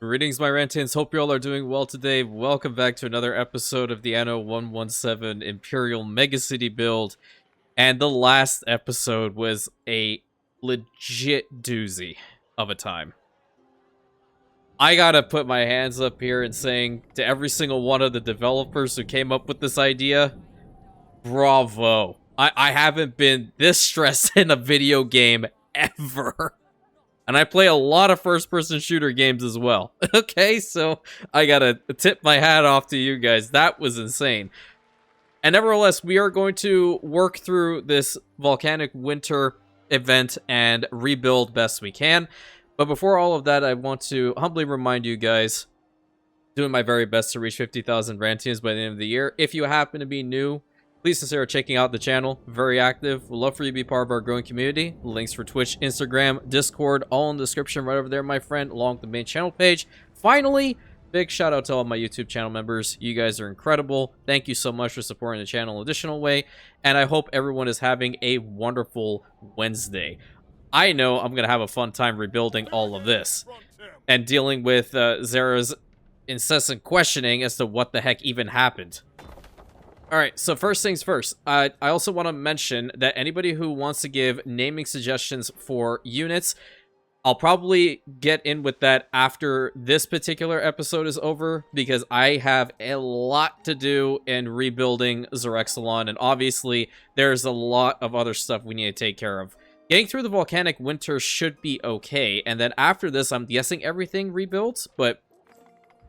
Greetings, my Rantians. Hope you all are doing well today. Welcome back to another episode of the Anno 117 Imperial Megacity build. And the last episode was a legit doozy of a time. I gotta put my hands up here and saying to every single one of the developers who came up with this idea, bravo. I haven't been this stressed in a video game ever. And I play a lot of first-person shooter games as well. Okay, so I gotta tip my hat off to you guys. That was insane. And nevertheless, we are going to work through this Volcanic Winter event and rebuild best we can. But before all of that, I want to humbly remind you guys, doing my very best to reach 50,000 Rantians by the end of the year. If you happen to be new, please consider checking out the channel. Very active. We'd love for you to be part of our growing community. Links for Twitch, Instagram, Discord, all in the description right over there, my friend, along with the main channel page. Finally, big shout out to all my YouTube channel members. You guys are incredible. Thank you so much for supporting the channel in an additional way. And I hope everyone is having a wonderful Wednesday. I know I'm going to have a fun time rebuilding all of this and dealing with Zara's incessant questioning as to what the heck even happened. Alright, so first things first, I also want to mention that anybody who wants to give naming suggestions for units, I'll probably get in with that after this particular episode is over, because I have a lot to do in rebuilding Zerexalon, and obviously there's a lot of other stuff we need to take care of. Getting through the Volcanic Winter should be okay, and then after this, I'm guessing everything rebuilds, but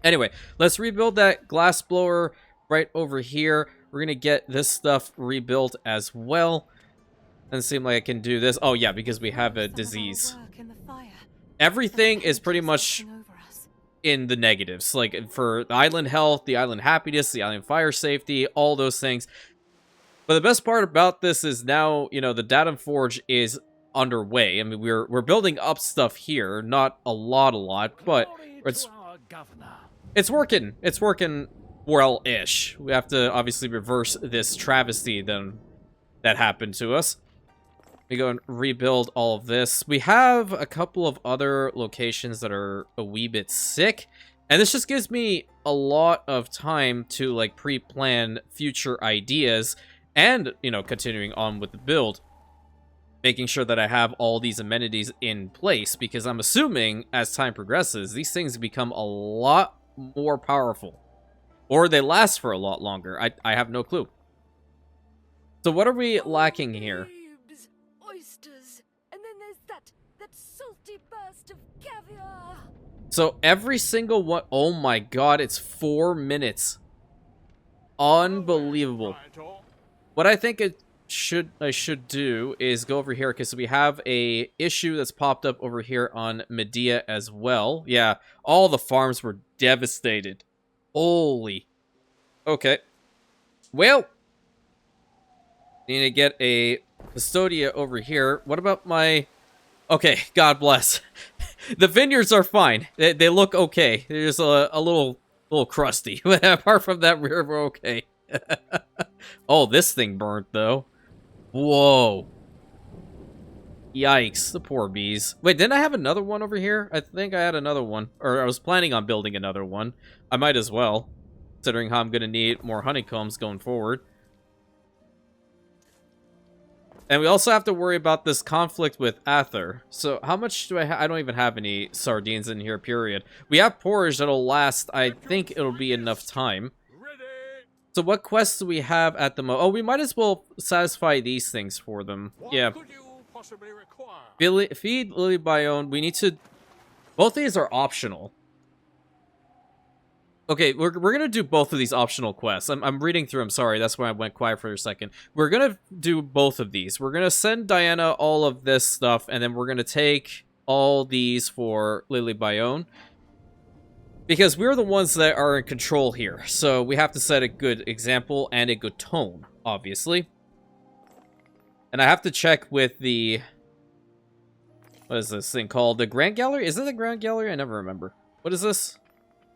anyway, let's rebuild that glass blower right over here. We're going to get this stuff rebuilt as well. Doesn't seem like I can do this. Oh, yeah, because we have a disease. Everything is pretty much in the negatives. Like, for the island health, the island happiness, the island fire safety, all those things. But the best part about this is now, you know, the Datum Forge is underway. I mean, we're building up stuff here. Not a lot, but it's working. It's working well-ish. We have to obviously reverse this travesty then that happened to us. We go and rebuild all of this. We have a couple of other locations that are a wee bit sick, and this just gives me a lot of time to like pre-plan future ideas and, you know, continuing on with the build, making sure that I have all these amenities in place, because I'm assuming as time progresses these things become a lot more powerful. Or they last for a lot longer. I have no clue. So what are we lacking here? Oysters, and then there's that salty burst of caviar. So every single one... Oh my god, it's 4 minutes. Unbelievable. What I think I should do is go over here, because we have a issue that's popped up over here on Medea as well. Yeah, all the farms were devastated. Holy. Okay. Well, need to get a Custodia over here. What about my... Okay, God bless. The vineyards are fine. They look okay. They're just a little crusty. But apart from that, we're okay. Oh, this thing burnt, though. Whoa. Yikes, the poor bees. Wait, didn't I have another one over here? I think I had another one. Or I was planning on building another one. I might as well, considering how I'm going to need more honeycombs going forward. And we also have to worry about this conflict with Ather. So how much do I have? I don't even have any sardines in here, period. We have porridge that'll last. I think it'll be enough time. So what quests do we have at the moment? Oh, we might as well satisfy these things for them. Yeah. Feed Lily Bione. We need to... Both these are optional. Okay, we're gonna do both of these optional quests. I'm reading through them, sorry, that's why I went quiet for a second. We're gonna do both of these. We're gonna send Diana all of this stuff, and then we're gonna take all these for Lily Bione. Because we're the ones that are in control here, so we have to set a good example and a good tone, obviously. And I have to check with the... What is this thing called? The Grand Gallery? Is it the Grand Gallery? I never remember. What is this?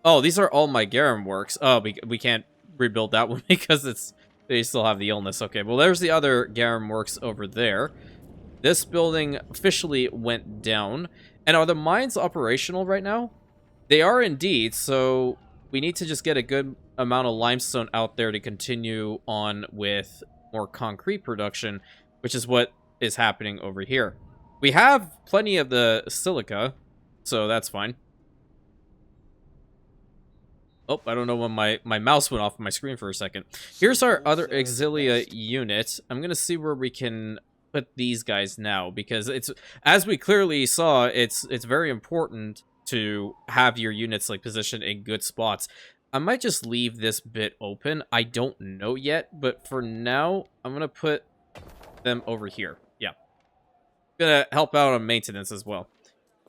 Oh, these are all my Garum works. Oh, we can't rebuild that one because they still have the illness. Okay, well, there's the other Garum works over there. This building officially went down. And are the mines operational right now? They are indeed, so we need to just get a good amount of limestone out there to continue on with more concrete production, which is what is happening over here. We have plenty of the silica, so that's fine. Oh, I don't know when my mouse went off my screen for a second. Here's our other auxilia unit. I'm going to see where we can put these guys now, because it's, as we clearly saw, it's very important to have your units like positioned in good spots. I might just leave this bit open. I don't know yet, but for now, I'm going to put them over here. Yeah. Gonna help out on maintenance as well.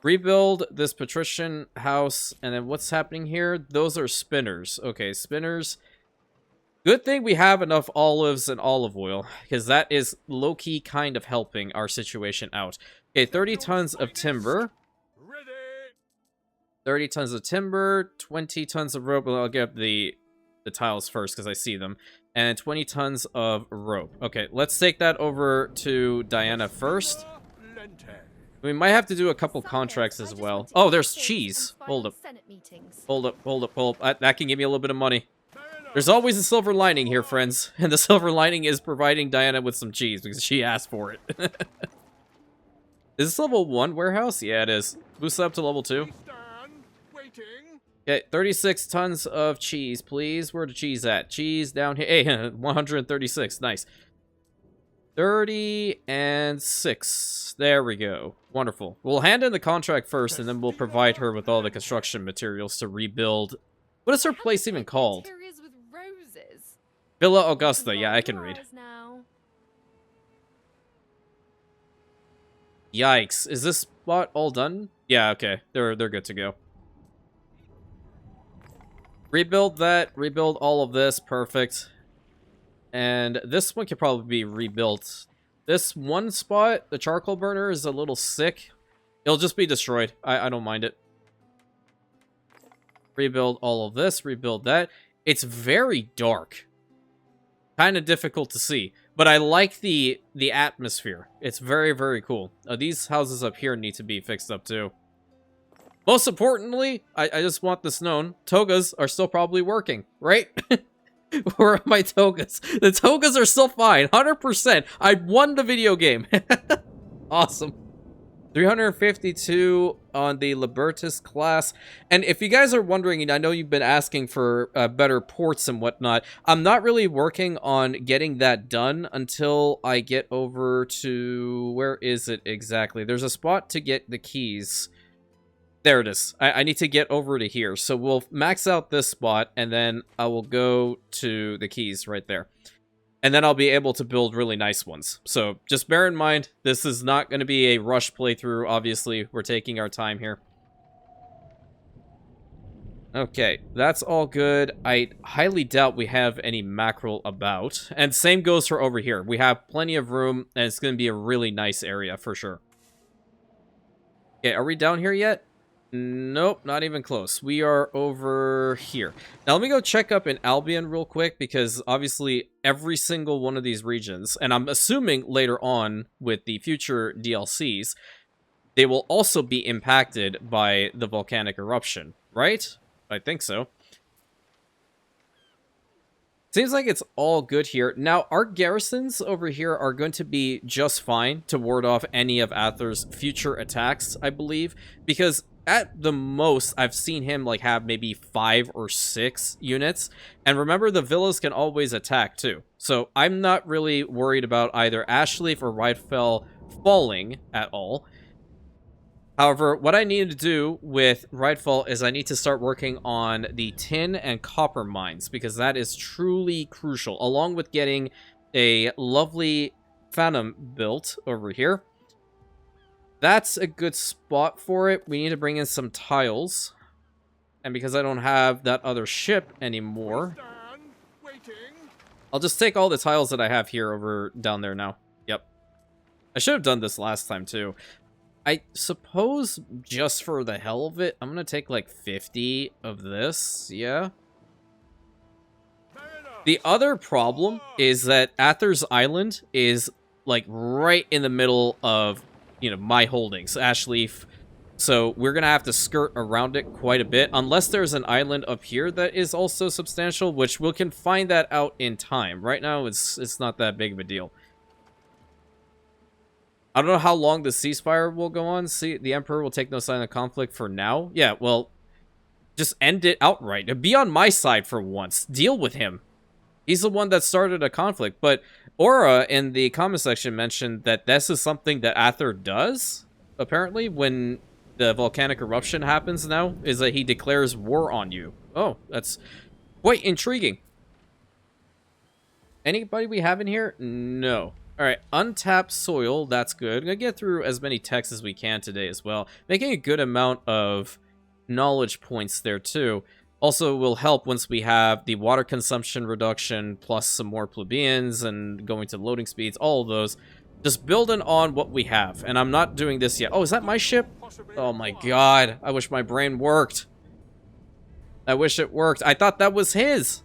Rebuild this patrician house, and then what's happening here? Those are spinners. Okay, spinners. Good thing we have enough olives and olive oil, because that is low-key kind of helping our situation out. Okay, 30 tons of timber. 30 tons of timber, 20 tons of rope. Well, I'll get the tiles first because I see them. And 20 tons of rope. Okay, let's take that over to Diana first. We might have to do a couple contracts as well. Oh, there's cheese. Hold up. Hold up, hold up, hold up. That can give me a little bit of money. There's always a silver lining here, friends. And the silver lining is providing Diana with some cheese because she asked for it. Is this level 1 warehouse? Yeah, it is. Boost it up to level 2. Okay, 36 tons of cheese, please. Where the cheese at? Cheese down here. Hey, 136. Nice. 30 and 6. There we go. Wonderful. We'll hand in the contract first, and then we'll provide her with all the construction materials to rebuild. What is her place even called? Villa Augusta. Yeah, I can read. Yikes. Is this spot all done? Yeah, okay. They're good to go. Rebuild that. Rebuild all of this. Perfect. And this one could probably be rebuilt. This one spot, the charcoal burner, is a little sick. It'll just be destroyed. I don't mind it. Rebuild all of this. Rebuild that. It's very dark. Kind of difficult to see. But I like the atmosphere. It's very, very cool. These houses up here need to be fixed up too. Most importantly, I just want this known. Togas are still probably working, right? Where are my togas? The togas are still fine. 100%. I won the video game. Awesome. 352 on the Libertus class. And if you guys are wondering, I know you've been asking for better ports and whatnot. I'm not really working on getting that done until I get over to... Where is it exactly? There's a spot to get the keys. There it is. I need to get over to here. So we'll max out this spot, and then I will go to the keys right there. And then I'll be able to build really nice ones. So just bear in mind, this is not going to be a rush playthrough. Obviously, we're taking our time here. Okay, that's all good. I highly doubt we have any mackerel about. And same goes for over here. We have plenty of room, and it's going to be a really nice area for sure. Okay, are we down here yet? Nope, not even close. We are over here. Now let me go check up in Albion real quick, because obviously every single one of these regions, and I'm assuming later on with the future DLCs, they will also be impacted by the volcanic eruption, right? I think so. Seems like it's all good here. Now, our garrisons over here are going to be just fine to ward off any of Ather's future attacks, I believe, because at the most, I've seen him like have maybe 5 or 6 units. And remember, the villas can always attack too. So I'm not really worried about either Ashleaf or Rydfell falling at all. However, what I need to do with Rydfell is I need to start working on the tin and copper mines, because that is truly crucial, along with getting a lovely Phantom built over here. That's a good spot for it. We need to bring in some tiles. And because I don't have that other ship anymore, I'll just take all the tiles that I have here over down there now. Yep. I should have done this last time too. I suppose just for the hell of it, I'm going to take like 50 of this. Yeah. The other problem is that Ather's Island is like right in the middle of, you know, my holdings. Ashleaf, So we're going to have to skirt around it quite a bit, unless there's an island up here that is also substantial, which we can find that out in time. Right now, it's not that big of a deal. I don't know how long the ceasefire will go on. See, the Emperor will take no sign of conflict for now. Yeah, well, just end it outright. Be on my side for once. Deal with him. He's the one that started a conflict. But Aura in the comment section mentioned that this is something that Ather does, apparently, when the volcanic eruption happens now, is that he declares war on you. Oh, that's quite intriguing. Anybody we have in here? No. Alright, untapped soil, that's good. I'm gonna get through as many texts as we can today as well. Making a good amount of knowledge points there too. Also will help once we have the water consumption reduction, plus some more plebeians and going to loading speeds, all of those. Just building on what we have. And I'm not doing this yet. Oh, is that my ship? Oh my god. I wish my brain worked. I wish it worked. I thought that was his.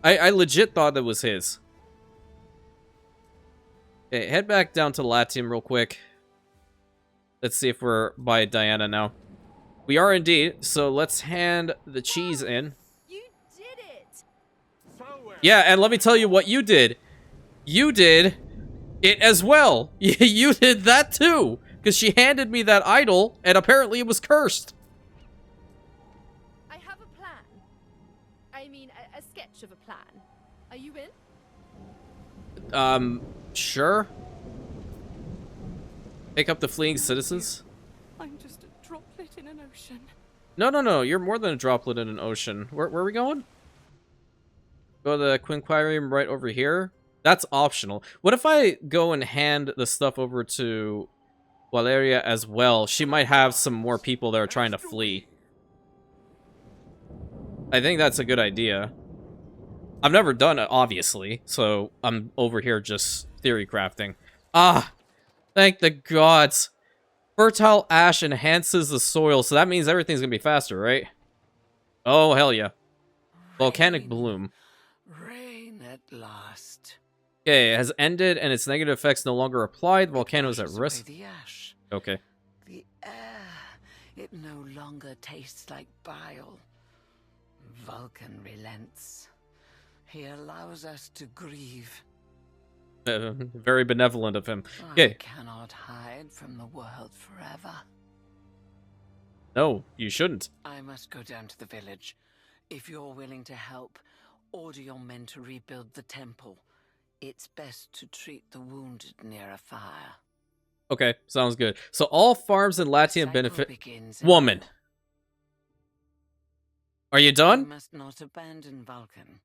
I legit thought that was his. Okay, head back down to Latium real quick. Let's see if we're by Diana now. We are indeed, so let's hand the cheese in. You did it! Yeah, and let me tell you what you did. You did it as well. You did that too. Because she handed me that idol, and apparently it was cursed. I have a plan. I mean, a sketch of a plan. Are you in? Sure. Pick up the fleeing citizens. I'm just a droplet in an ocean. No. You're more than a droplet in an ocean. Where are we going? Go to the Quinquirium right over here. That's optional. What if I go and hand the stuff over to Valeria as well? She might have some more people that are trying to flee. I think that's a good idea. I've never done it, obviously, so I'm over here just theory crafting. Ah, thank the gods. Fertile ash enhances the soil, so that means everything's gonna be faster, right? Oh, hell yeah. Volcanic bloom. Rain at last. Okay, it has ended and its negative effects no longer apply. The volcano is at risk. The ash. Okay. The air. It no longer tastes like bile. Vulcan relents. He allows us to grieve. Very benevolent of him. I Okay. cannot hide from the world forever. No, you shouldn't. I must go down to the village. If you're willing to help, order your men to rebuild the temple. It's best to treat the wounded near a fire. Okay, sounds good. So all farms in Latium benefit... Begins Woman. Are you We done? must not abandon Vulcan,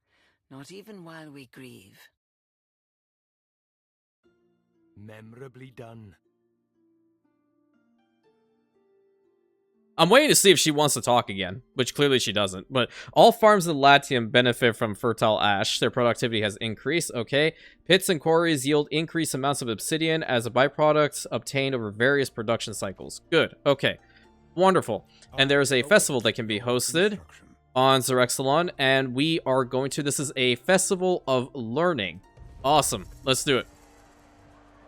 not even while we grieve. Memorably done. I'm waiting to see if she wants to talk again, which clearly she doesn't. But all farms in Latium benefit from fertile ash. Their productivity has increased. Okay. Pits and quarries yield increased amounts of obsidian as a byproduct obtained over various production cycles. Good. Okay. Wonderful. And there's a festival that can be hosted on Zerexalon, and we are going to... This is a festival of learning. Awesome. Let's do it.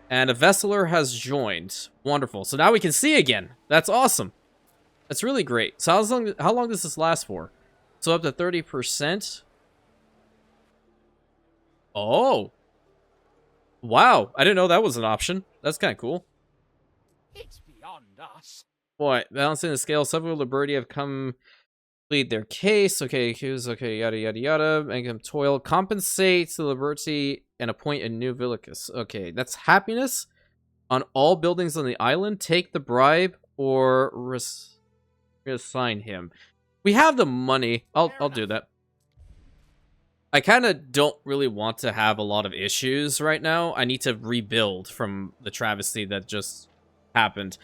And a Vesseler has joined. Wonderful. So now we can see again. That's awesome. That's really great. So how long does this last for? So up to 30%. Oh. Wow. I didn't know that was an option. That's kind of cool. It's beyond us. Boy, balancing the scale. Several Liberty have come plead their case. Okay, accuse. Okay, yada, yada, yada. Make them toil. Compensate the Liberty and appoint a new Villicus. Okay, that's happiness on all buildings on the island. Take the bribe or reassign him. We have the money. I'll do that. I kind of don't really want to have a lot of issues right now. I need to rebuild from the travesty that just happened.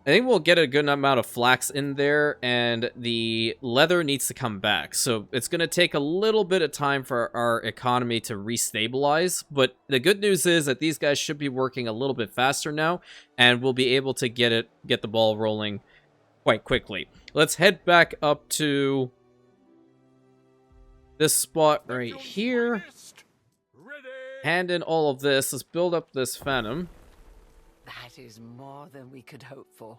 I think we'll get a good amount of flax in there, and the leather needs to come back. So it's going to take a little bit of time for our economy to restabilize. But the good news is that these guys should be working a little bit faster now, and we'll be able to get the ball rolling quite quickly. Let's head back up to this spot right here. Hand in all of this. Let's build up this Phantom. That is more than we could hope for.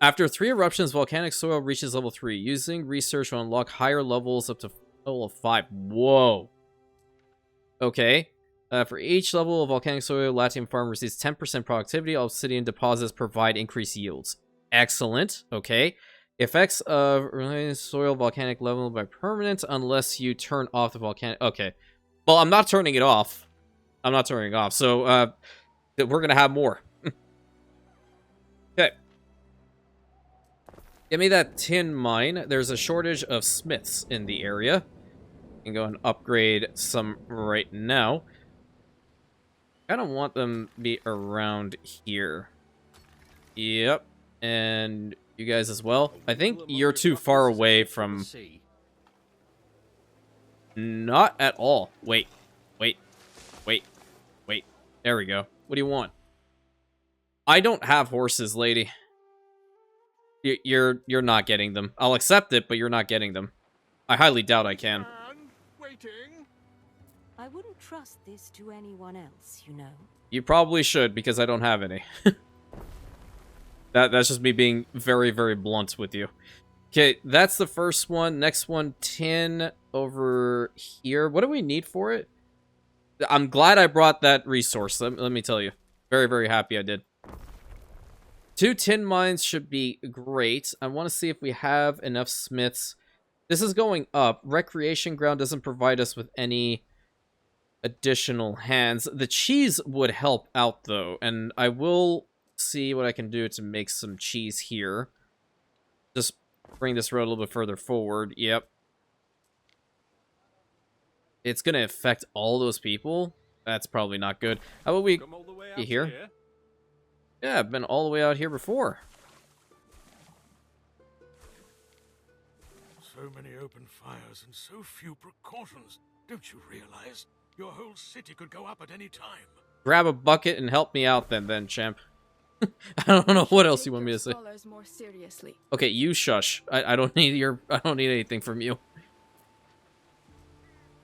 After 3 eruptions, volcanic soil reaches level 3. Using research will unlock higher levels up to level of 5. Whoa. Okay. For each level of volcanic soil, Latium Farm receives 10% productivity. Obsidian deposits provide increased yields. Excellent. Okay. Effects of soil volcanic level by permanent unless you turn off the volcanic. Okay. Well, I'm not turning it off. I'm not turning it off. So, we're going to have more. Okay. Give me that tin mine. There's a shortage of smiths in the area. You can go and upgrade some right now. I don't want them to be around here. Yep. And you guys as well. I think you're too far away from... Not at all. Wait. There we go. What do you want? I don't have horses, lady. You're not getting them. I'll accept it, but you're not getting them. I highly doubt I can. I wouldn't trust this to anyone else, you know. You probably should, because I don't have any. That's just me being very, very blunt with you. Okay, that's the first one. Next one, tin over here. What do we need for it? I'm glad I brought that resource. Let me tell you. Very, very happy I did. 2 tin mines should be great. I want to see if we have enough smiths. This is going up. Recreation ground doesn't provide us with any additional hands. The cheese would help out, though. And I will see what I can do to make some cheese here. Just bring this road a little bit further forward. Yep. It's going to affect all those people. That's probably not good. How about we get here? Yeah, I've been all the way out here before. So many open fires and so few precautions. Don't you realize your whole city could go up at any time? Grab a bucket and help me out then, champ. I don't know what else you want me to say. More seriously. Okay, you shush. I don't need anything from you.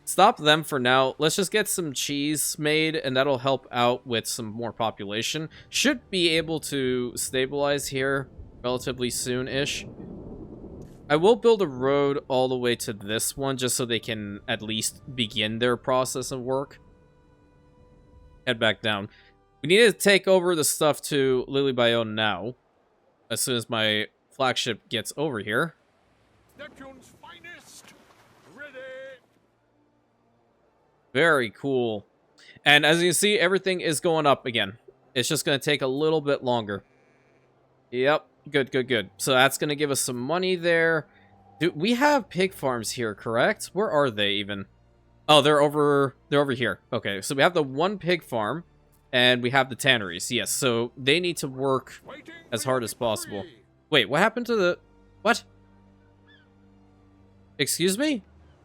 Stop them for now. Let's just get some cheese made, and that'll help out with some more population. Should be able to stabilize here relatively soon-ish. I will build a road all the way to this one, just so they can at least begin their process of work. Head back down. We need to take over the stuff to Lily Bayonne now, as soon as my flagship gets over here. Neptune's finest. Ready. Very cool. And as you can see, everything is going up again. It's just going to take a little bit longer. Yep. Good. So that's going to give us some money there. Dude, we have pig farms here, correct? Where are they even? Oh, they're over here. Okay, so we have the one pig farm, and we have the tanneries. Yes, so they need to work as hard as possible. Wait, what happened to the... What? Excuse me?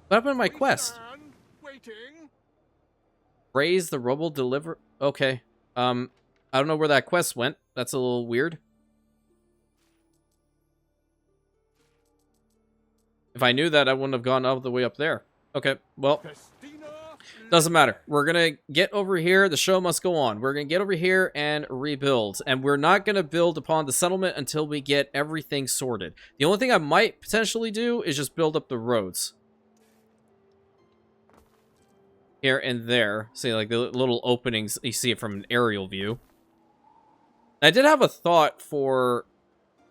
What happened to my quest? Raise the rubble, deliver... Okay. I don't know where that quest went. That's a little weird. If I knew that, I wouldn't have gone all the way up there. Okay, well, doesn't matter. We're gonna get over here. The show must go on. We're gonna get over here and rebuild. And we're not gonna build upon the settlement until we get everything sorted. The only thing I might potentially do is just build up the roads. Here and there. See, like the little openings, you see it from an aerial view. I did have a thought for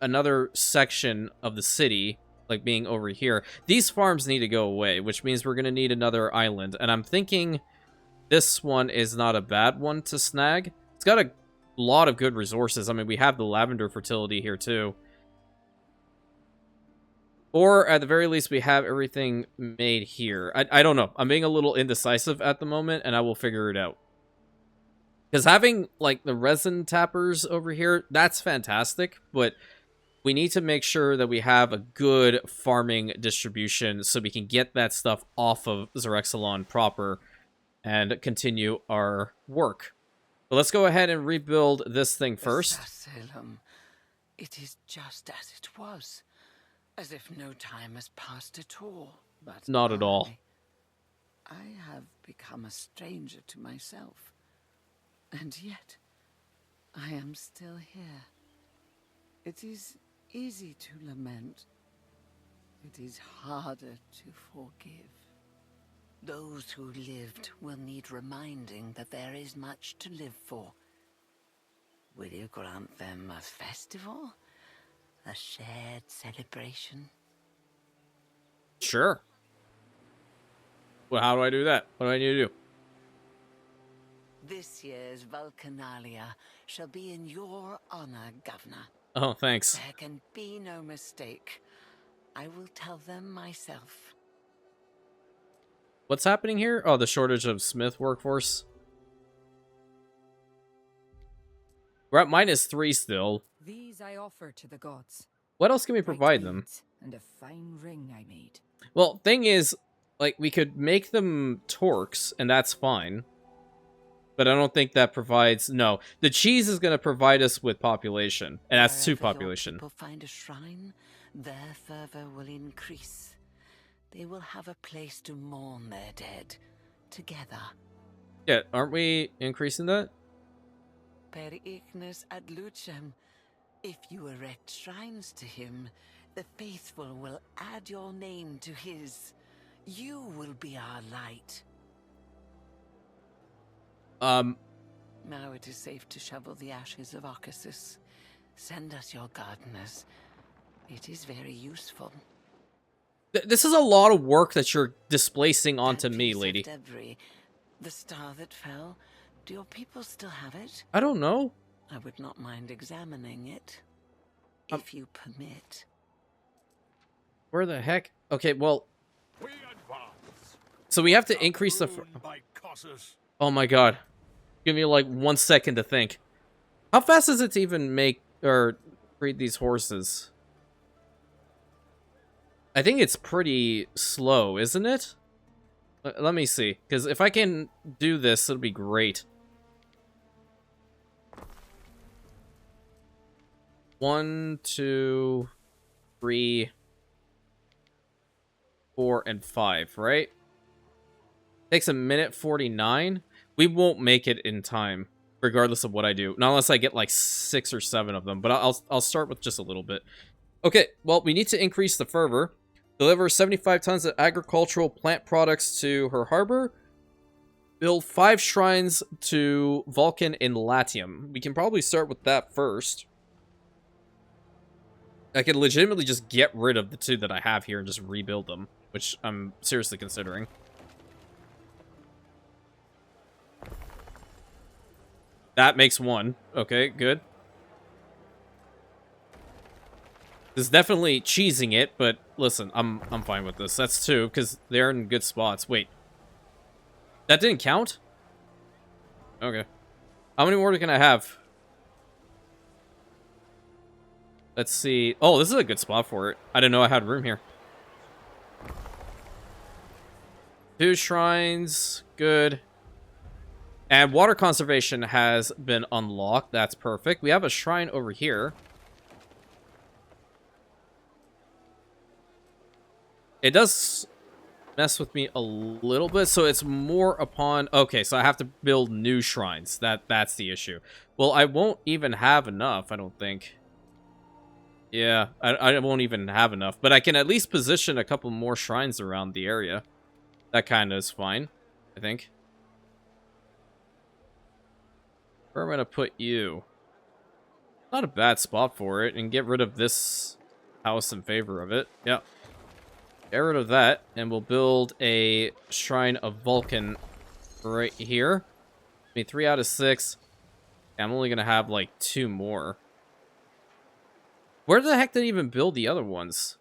another section of the city, like being over here. These farms need to go away, which means we're going to need another island. And I'm thinking this one is not a bad one to snag. It's got a lot of good resources. I mean, we have the lavender fertility here too. Or at the very least, we have everything made here. I don't know. I'm being a little indecisive at the moment, and I will figure it out. Because having, like, the resin tappers over here, that's fantastic, but we need to make sure that we have a good farming distribution so we can get that stuff off of Xerexalon proper and continue our work. But let's go ahead and rebuild this thing first. Salem, it is just as it was, as if no time has passed at all. But not at all. I have become a stranger to myself, and yet I am still here. It is easy to lament. It is harder to forgive. Those who lived will need reminding that there is much to live for. Will you grant them a festival? A shared celebration? Sure. Well, how do I do that? What do I need to do? This year's Volcanalia shall be in your honor, Governor. Oh, thanks. There can be no mistake. I will tell them myself. What's happening here? Oh, the shortage of smith workforce. We're at -3 still. These I offer to the gods. What else can we Right provide them? meat and a fine ring I made. Well, thing is, like, we could make them torques, and that's fine. But I don't think that provides... No, the cheese is going to provide us with population, and that's 2 Wherever your population. people find a shrine, their fervor will increase. They will have a place to mourn their dead, together. Yeah, aren't we increasing that? Per ignis ad lucem. If you erect shrines to him, the faithful will add your name to his. You will be our light. Now it is safe to shovel the ashes of Occasus. Send us your gardeners. It is very useful. This is a lot of work that you're displacing onto That me, piece of lady. debris, the star that fell. Do your people still have it? I don't know. I would not mind examining it, if you permit. Where the heck? Okay, well, We advance. so we have to increase the... Ruined by Cossus. Oh my god. Give me like 1 second to think. How fast does it to even make or breed these horses? I think it's pretty slow, isn't it? Let me see, because if I can do this, it'll be great. 1, 2, 3, 4, and 5, right? Takes a minute 49. We won't make it in time, regardless of what I do. Not unless I get like 6 or 7 of them, but I'll start with just a little bit. Okay, well, we need to increase the fervor. Deliver 75 tons of agricultural plant products to her harbor. Build 5 shrines to Vulcan in Latium. We can probably start with that first. I could legitimately just get rid of the 2 that I have here and just rebuild them, which I'm seriously considering. That makes 1. Okay, good. This is definitely cheesing it, but listen, I'm fine with this. That's 2, because they're in good spots. Wait. That didn't count? Okay. How many more can I have? Let's see. Oh, this is a good spot for it. I didn't know I had room here. 2 shrines. Good. And water conservation has been unlocked. That's perfect. We have a shrine over here. It does mess with me a little bit, so it's more upon... Okay, so I have to build new shrines. That's the issue. Well, I won't even have enough, I don't think. Yeah, I won't even have enough. But I can at least position a couple more shrines around the area. That kind of is fine, I think. Where am I going to put you? Not a bad spot for it. And get rid of this house in favor of it. Yep. Get rid of that. And we'll build a Shrine of Vulcan right here. I mean, 3 out of 6. I'm only going to have like 2 more. Where the heck did I even build the other ones?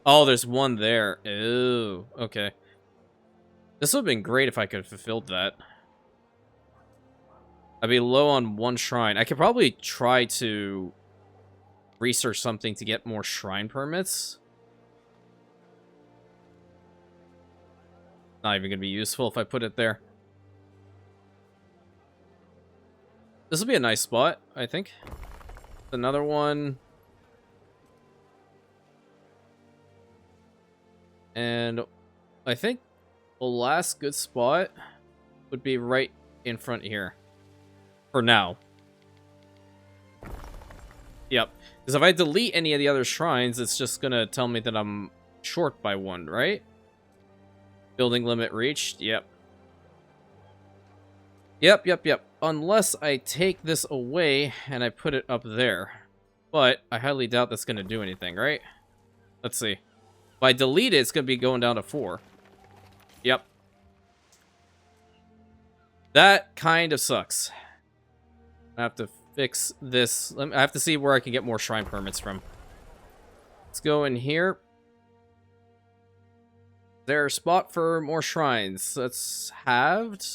Oh, there's 1 there. Oh, okay. This would have been great if I could have fulfilled that. I'd be low on 1 shrine. I could probably try to research something to get more shrine permits. Not even going to be useful if I put it there. This will be a nice spot, I think. Another one. And I think the last good spot would be right in front here. For now. Yep. Because if I delete any of the other shrines, it's just gonna tell me that I'm short by 1, right? Building limit reached. Yep. Yep. Unless I take this away and I put it up there. But I highly doubt that's gonna do anything, right? Let's see. If I delete it, it's gonna be going down to 4. Yep. That kind of sucks. I have to fix this. I have to see where I can get more shrine permits from. Let's go in here. Is there a spot for more shrines? That's halved.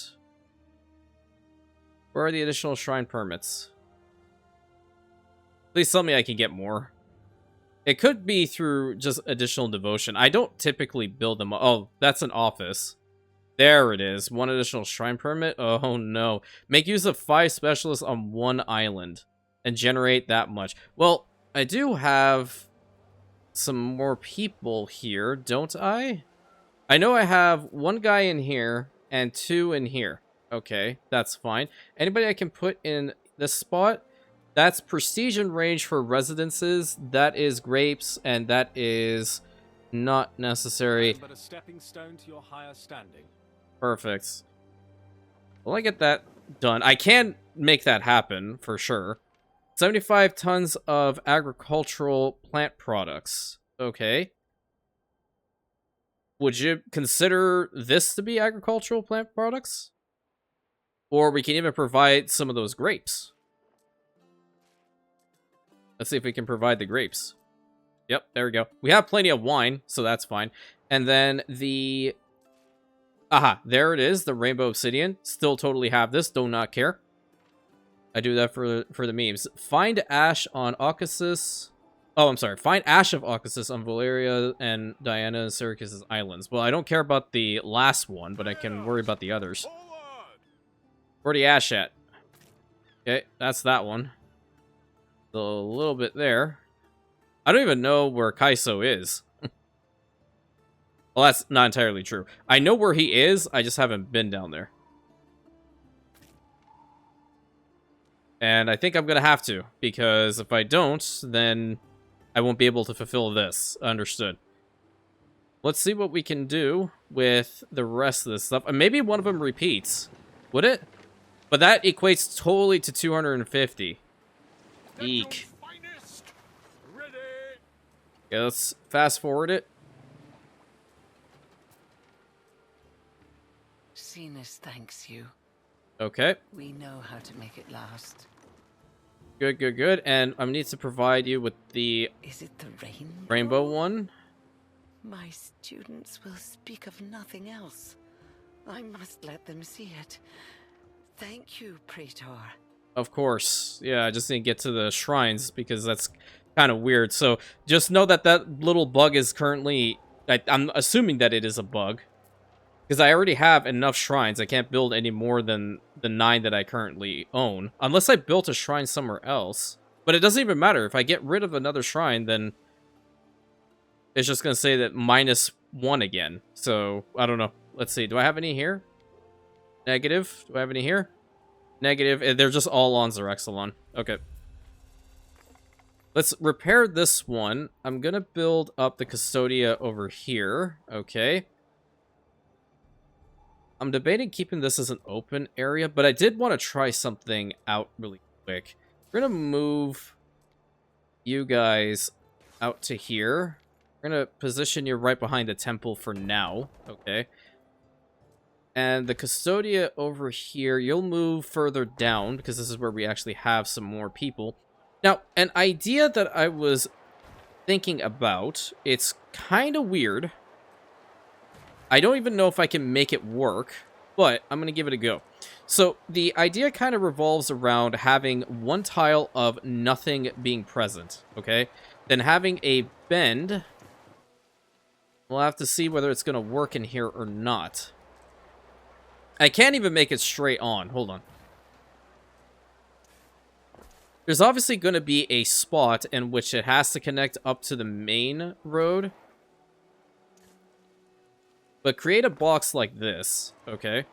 Where are the additional shrine permits? Please tell me I can get more. It could be through just additional devotion. I don't typically build them. Oh, that's an office. There it is. 1 additional shrine permit. Oh no. Make use of 5 specialists on 1 island and generate that much. Well, I do have some more people here, don't I? I know I have 1 guy in here and 2 in here. Okay, that's fine. Anybody I can put in this spot? That's prestige and range for residences. That is grapes, and that is not necessary. But a stepping stone to your higher standing. Perfect. Well, I get that done. I can make that happen, for sure. 75 tons of agricultural plant products. Okay. Would you consider this to be agricultural plant products? Or we can even provide some of those grapes. Let's see if we can provide the grapes. Yep, there we go. We have plenty of wine, so that's fine. And then the... Aha, there it is, the rainbow obsidian. Still totally have this, do not care. I do that for the memes. Find ash on Occasus. Oh, I'm sorry. Find ash of Occasus on Valeria and Diana and Syracuse Islands. Well, I don't care about the last one, but I can worry about the others. Where the ash at? Okay, that's that one. A little bit there. I don't even know where Kaiso is. Well, that's not entirely true. I know where he is, I just haven't been down there. And I think I'm gonna have to, because if I don't, then I won't be able to fulfill this. Understood. Let's see what we can do with the rest of this stuff. And maybe one of them repeats. Would it? But that equates totally to 250. Eek. Okay, let's fast forward it. Cenas thanks you. Okay. We know how to make it last. Good. And I need to provide you with the Is it the rainbow one. My students will speak of nothing else. I must let them see it. Thank you, Praetor. Of course. Yeah, I just need to get to the shrines because that's kind of weird. So just know that that little bug is currently... I'm assuming that it is a bug. Because I already have enough shrines. I can't build any more than the 9 that I currently own. Unless I built a shrine somewhere else. But it doesn't even matter. If I get rid of another shrine, then... it's just going to say that -1 again. So, I don't know. Let's see. Do I have any here? Negative. Do I have any here? Negative. They're just all on Xerexalon. Okay. Let's repair this one. I'm going to build up the Custodia over here. Okay. I'm debating keeping this as an open area, but I did want to try something out really quick. We're going to move you guys out to here. We're going to position you right behind the temple for now. Okay. And the Custodia over here, you'll move further down because this is where we actually have some more people. Now, an idea that I was thinking about, it's kind of weird. I don't even know if I can make it work, but I'm going to give it a go. So the idea kind of revolves around having one tile of nothing being present, okay? Then having a bend. We'll have to see whether it's going to work in here or not. I can't even make it straight on. Hold on. There's obviously going to be a spot in which it has to connect up to the main road. But create a box like this, okay?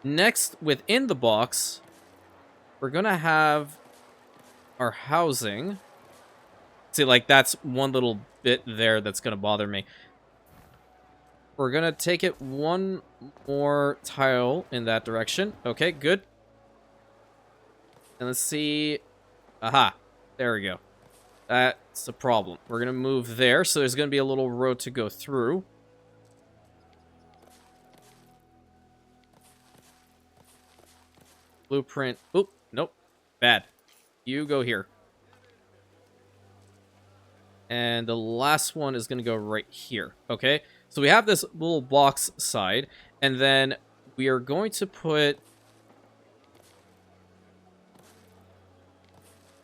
Next, within the box, we're going to have our housing. See, like, that's one little bit there that's going to bother me. We're going to take it one more tile in that direction. Okay, good. And let's see. Aha. There we go. That's the problem. We're going to move there, so there's going to be a little road to go through. Blueprint. Oop, nope. Bad. You go here. And the last one is going to go right here. Okay, so we have this little box side, and then we are going to put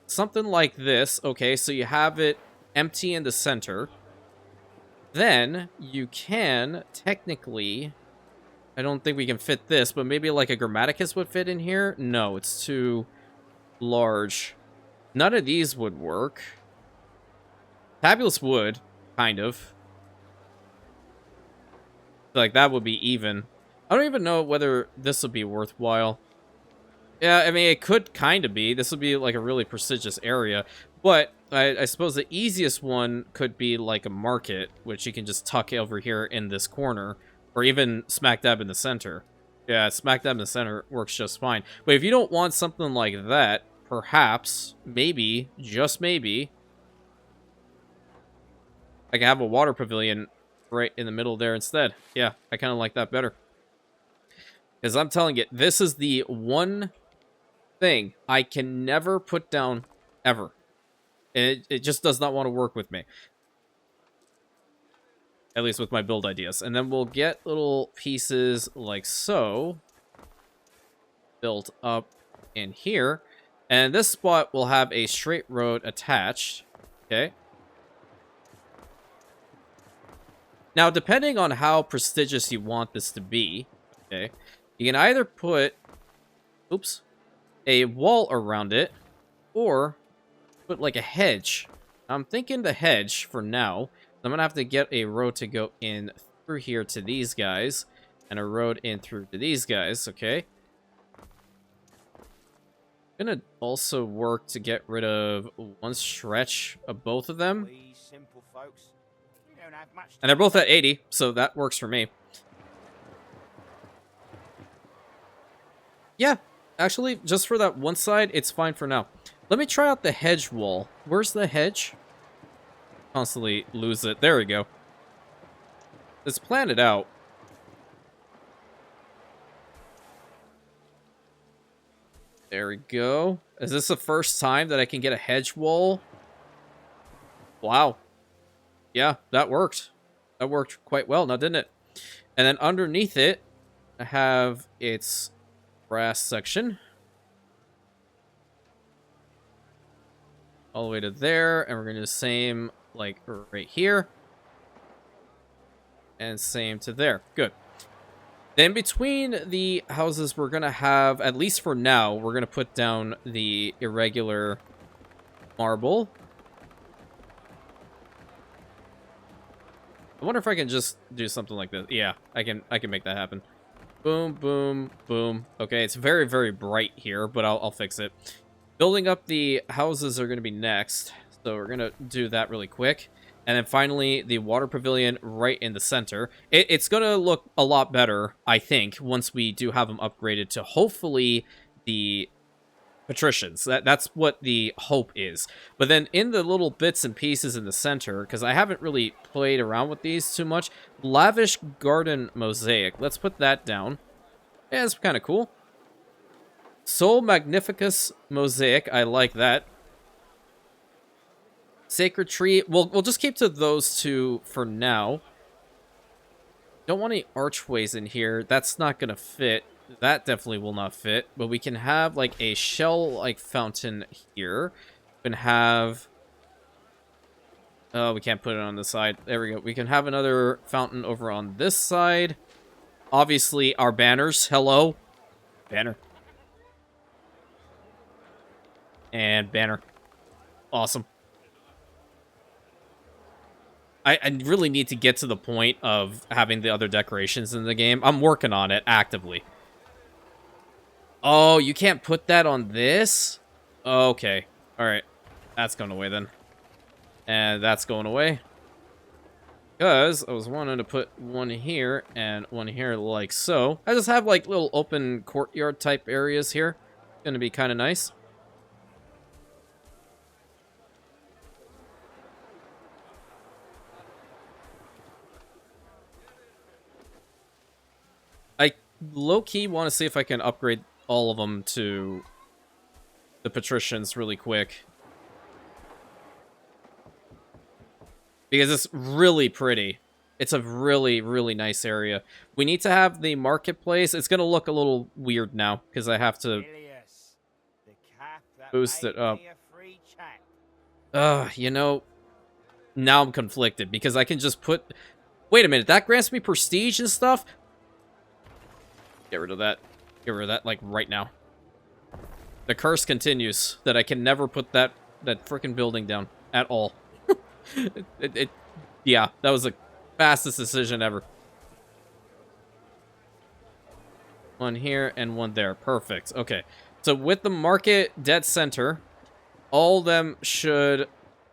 something like this. Okay, so you have it empty in the center. Then you can technically, I don't think we can fit this, but maybe like a Grammaticus would fit in here. No, it's too large. None of these would work. Fabulous would, kind of. Like, that would be even. I don't even know whether this would be worthwhile. Yeah, I mean, it could kind of be. This would be, like, a really prestigious area. But I suppose the easiest one could be, like, a market, which you can just tuck over here in this corner. Or even smack dab in the center. Yeah, smack dab in the center works just fine. But if you don't want something like that, perhaps, maybe, just maybe, I can have a water pavilion right in the middle there instead. Yeah, I kind of like that better. Because I'm telling you, this is the one thing I can never put down ever. It just does not want to work with me. At least with my build ideas. And then we'll get little pieces like so built up in here. And this spot will have a straight road attached. Okay. Now, depending on how prestigious you want this to be, okay, you can either put, oops, a wall around it, or put like a hedge. I'm thinking the hedge for now. I'm gonna have to get a road to go in through here to these guys, and a road in through to these guys, okay? I'm gonna also work to get rid of one stretch of both of them. And they're both at 80, so that works for me. Yeah, actually, just for that one side, it's fine for now. Let me try out the hedge wall. Where's the hedge? Constantly lose it. There we go. Let's plan it out. There we go. Is this the first time that I can get a hedge wall? Wow. Yeah, that worked. That worked quite well now, didn't it? And then underneath it, I have its brass section. All the way to there. And we're going to do the same, like, right here. And same to there. Good. Then between the houses, we're going to have, at least for now, we're going to put down the irregular marble. I wonder if I can just do something like this. Yeah, I can make that happen. Boom, boom, boom. Okay, it's very, very bright here, but I'll fix it. Building up the houses are going to be next, so we're going to do that really quick. And then finally, the water pavilion right in the center. It's going to look a lot better, I think, once we do have them upgraded to hopefully the patricians. That's what the hope is. But then in the little bits and pieces in the center, because I haven't really played around with these too much, lavish garden mosaic. Let's put that down. Yeah, it's kind of cool. Sol Magnificus mosaic. I like that. Sacred tree. We'll just keep to those two for now. Don't want any archways in here. That's not going to fit. That definitely will not fit. But we can have like a shell-like fountain here. We can have... Oh, we can't put it on the side. There we go. We can have another fountain over on this side. Obviously, our banners. Hello. Banner. And banner. Awesome. I really need to get to the point of having the other decorations in the game. I'm working on it actively. Oh, you can't put that on this? Okay. Alright. That's going away then. And that's going away. Because I was wanting to put one here and one here like so. I just have like little open courtyard type areas here. Gonna be kind of nice. I low-key want to see if I can upgrade all of them to the patricians really quick. Because it's really pretty. It's a really, really nice area. We need to have the marketplace. It's going to look a little weird now, because I have to boost it up. You know, now I'm conflicted, because I can just put... Wait a minute, that grants me prestige and stuff? Get rid of that. Get rid of that, like, right now. The curse continues, that I can never put that freaking building down at all. Yeah, that was the fastest decision ever. One here and one there. Perfect. Okay. So with the market dead center, all of them should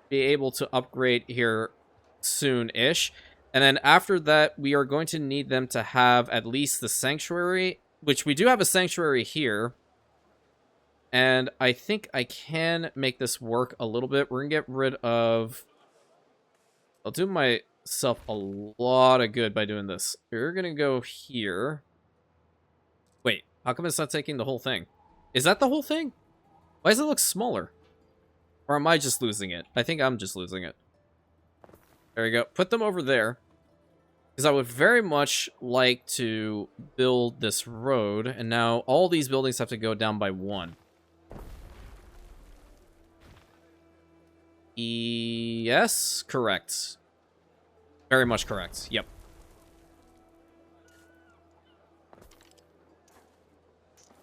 be able to upgrade here soon-ish. And then after that, we are going to need them to have at least the sanctuary, which we do have a sanctuary here. And I think I can make this work a little bit. We're going to get rid of... I'll do myself a lot of good by doing this. We're going to go here. Wait, how come it's not taking the whole thing? Is that the whole thing? Why does it look smaller? Or am I just losing it? I think I'm just losing it. There we go. Put them over there. Because I would very much like to build this road. And now all these buildings have to go down by one. Yes, correct. Very much correct. Yep.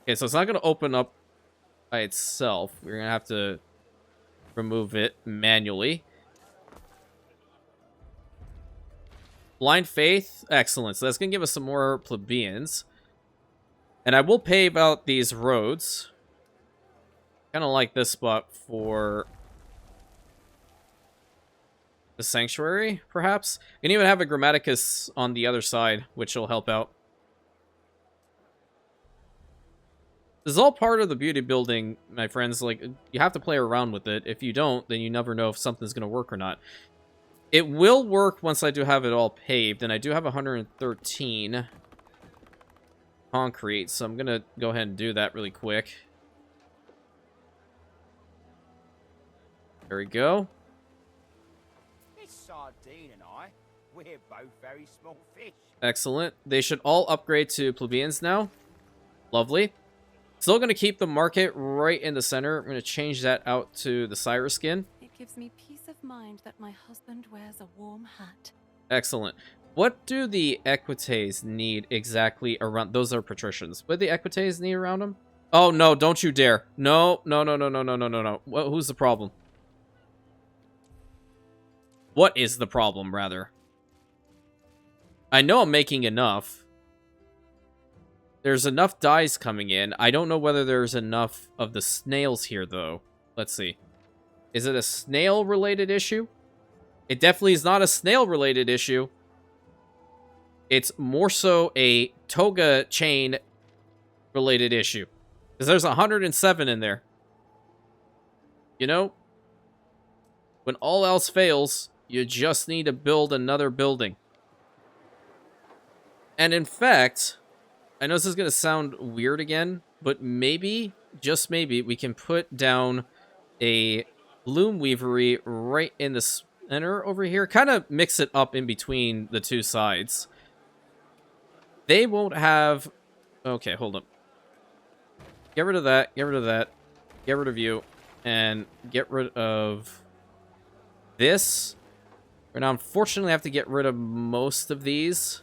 Okay, so it's not going to open up by itself. We're going to have to remove it manually. Blind Faith. Excellent. So that's going to give us some more plebeians. And I will pave out these roads. Kind of like this spot for... the sanctuary, perhaps? You can even have a Grammaticus on the other side, which will help out. This is all part of the beauty building, my friends. Like, you have to play around with it. If you don't, then you never know if something's going to work or not. It will work once I do have it all paved, and I do have 113 concrete, so I'm going to go ahead and do that really quick. There we go. Sardine and I, we're both very small fish. Excellent. They should all upgrade to plebeians now. Lovely. Still going to keep the market right in the center. I'm going to change that out to the Cyrus skin. It gives me peace of mind that my husband wears a warm hat. Excellent. What do the Equites need exactly around... Those are patricians. What do the Equites need around them? Oh, no, don't you dare. No, no, no, no, no, no, no, no, no. Who's the problem? What is the problem, rather? I know I'm making enough. There's enough dyes coming in. I don't know whether there's enough of the snails here, though. Let's see. Is it a snail-related issue? It definitely is not a snail-related issue. It's more so a toga chain-related issue. Because there's 107 in there. You know? When all else fails... you just need to build another building. And in fact, I know this is going to sound weird again, but maybe, just maybe, we can put down a loom weavery right in the center over here. Kind of mix it up in between the two sides. They won't have... Okay, hold up. Get rid of that, get rid of that, get rid of you, and get rid of this. Right now, unfortunately, I have to get rid of most of these.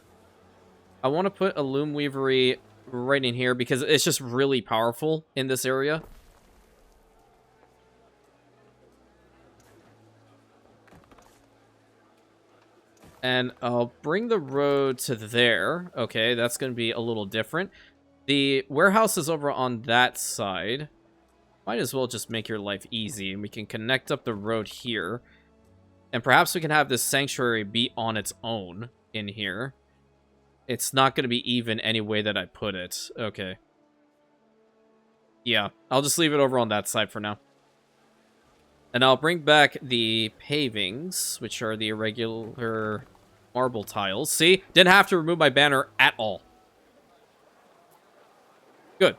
I want to put a loom weavery right in here because it's just really powerful in this area. And I'll bring the road to there. Okay, that's going to be a little different. The warehouse is over on that side. Might as well just make your life easy, and we can connect up the road here. And perhaps we can have this sanctuary be on its own in here. It's not going to be even any way that I put it. Okay. Yeah, I'll just leave it over on that side for now. And I'll bring back the pavings, which are the irregular marble tiles. See? Didn't have to remove my banner at all. Good.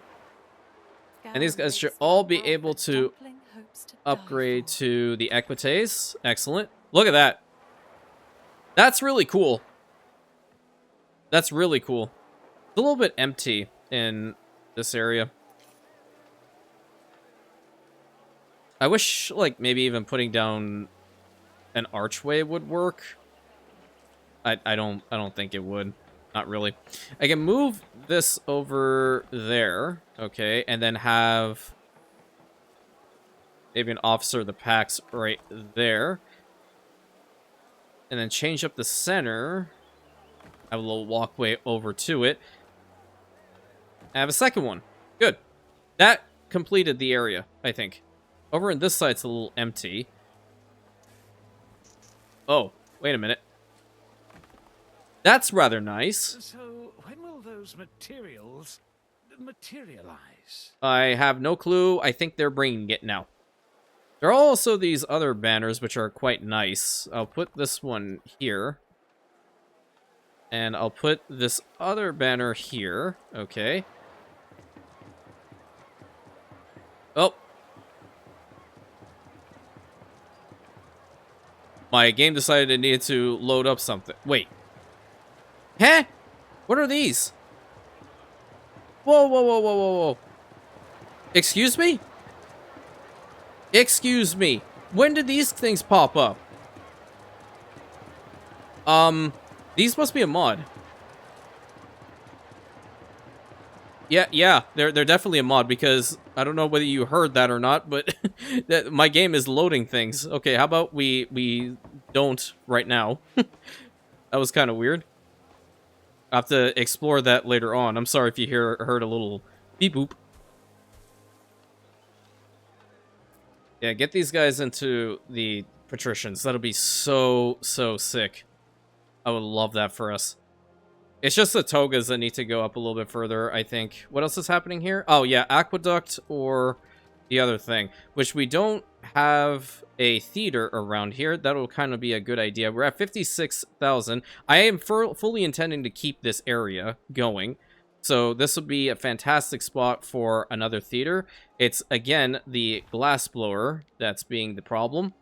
And these guys should all be able to upgrade to the Equites. Excellent. Look at that. That's really cool. That's really cool. It's a little bit empty in this area. I wish, like, maybe even putting down an archway would work. I don't think it would. Not really. I can move this over there, okay, and then have maybe an officer of the packs right there. And then change up the center. Have a little walkway over to it. I have a second one. Good. That completed the area, I think. Over in this side, it's a little empty. Oh, wait a minute. That's rather nice. So, when will those materials materialize? I have no clue. I think they're bringing it now. There are also these other banners, which are quite nice. I'll put this one here. And I'll put this other banner here. Okay. Oh. My game decided it needed to load up something. Wait. Huh? What are these? Whoa, whoa, whoa, whoa, whoa, whoa. Excuse me? Excuse me. When did these things pop up? These must be a mod. Yeah, they're definitely a mod because I don't know whether you heard that or not, but that my game is loading things. Okay, how about we don't right now? That was kind of weird. I'll have to explore that later on. I'm sorry if you heard a little beep boop. Yeah, get these guys into the patricians. That'll be so sick. I would love that for us. It's just the togas that need to go up a little bit further, I think. What else is happening here? Oh, yeah, aqueduct or the other thing, which we don't have a theater around here. That'll kind of be a good idea. We're at 56,000. I am fully intending to keep this area going. So this would be a fantastic spot for another theater. It's, again, the glassblower that's being the problem.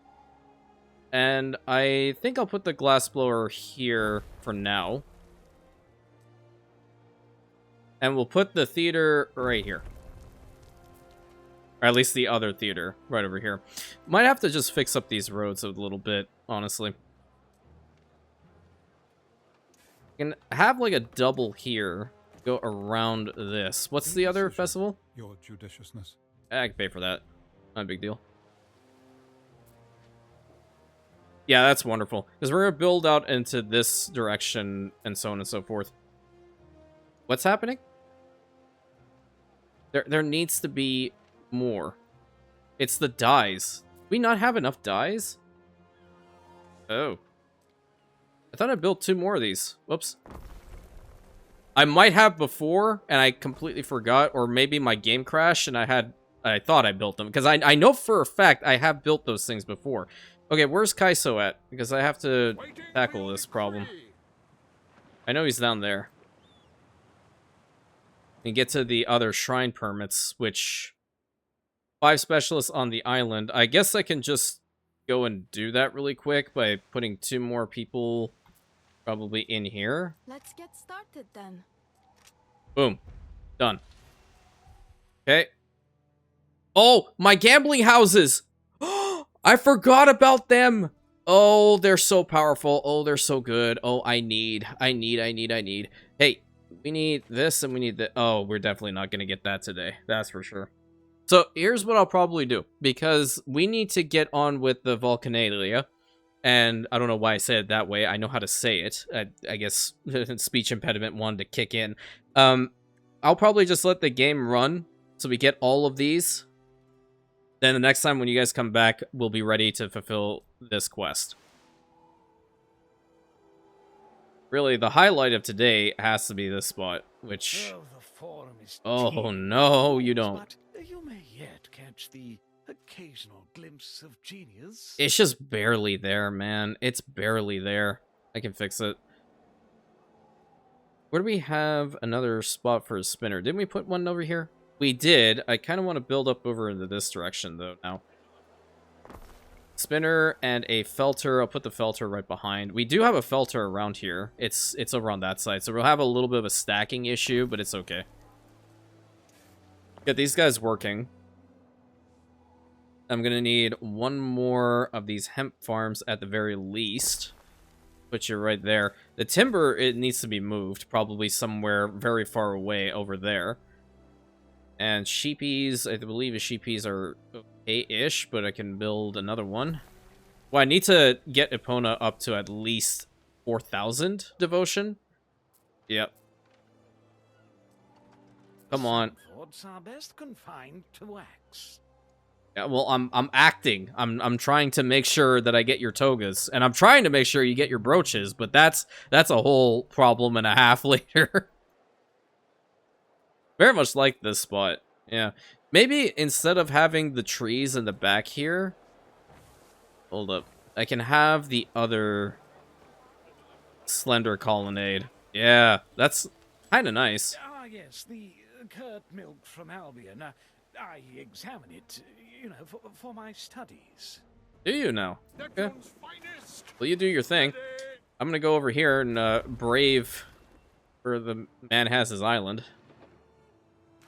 And I think I'll put the glassblower here for now. And we'll put the theater right here. Or at least the other theater right over here. Might have to just fix up these roads a little bit, honestly. Can have like a double here. Go around this. What's the other festival? Your judiciousness. I can pay for that. Not a big deal. Yeah, that's wonderful. Because we're going to build out into this direction and so on and so forth. What's happening? There needs to be more. It's the dyes. Do we not have enough dyes? Oh. I thought I built 2 more of these. Whoops. I might have before, and I completely forgot, or maybe my game crashed, and I thought I built them. Because I know for a fact I have built those things before. Okay, where's Kaiso at? Because I have to tackle this problem. I know he's down there. And get to the other shrine permits, which 5 specialists on the island. I guess I can just go and do that really quick by putting 2 more people probably in here. Let's get started then. Boom. Done. Okay. Oh, my gambling houses! I forgot about them! Oh, they're so powerful. Oh, they're so good. Oh, I need. Hey, we need this and we need that. Oh, we're definitely not going to get that today. That's for sure. So here's what I'll probably do. Because we need to get on with the Volcanalia. And I don't know why I said it that way. I know how to say it. I guess speech impediment wanted to kick in. I'll probably just let the game run. So we get all of these. Then the next time when you guys come back, we'll be ready to fulfill this quest. Really, the highlight of today has to be this spot, which... Oh, the forum is Oh, teeming no, with you fools, don't. But you may yet catch the occasional glimpse of genius. It's just barely there, man. It's barely there. I can fix it. Where do we have another spot for a spinner? Didn't we put one over here? We did. I kind of want to build up over into this direction, though, now. Spinner and a felter. I'll put the felter right behind. We do have a felter around here. It's over on that side, so we'll have a little bit of a stacking issue, but it's okay. Get these guys working. I'm gonna need one more of these hemp farms at the very least. Put you right there. The timber, it needs to be moved, probably somewhere very far away over there. And sheepies, I believe the sheepies are okay-ish, but I can build another one. Well, I need to get Epona up to at least 4,000 devotion. Yep. Come on. Some thoughts are best confined to wax. Yeah, well, I'm acting. I'm trying to make sure that I get your togas, and I'm trying to make sure you get your brooches, but that's a whole problem and a half later. Very much like this spot. Yeah. Maybe instead of having the trees in the back here... Hold up. I can have the other slender colonnade. Yeah, that's kind of nice. Ah, yes, the curd milk from Albion. I examine it, you know, for my studies. Do you now? Okay. Necron's finest. Well, you do your thing. I'm gonna go over here and brave where the man has his island.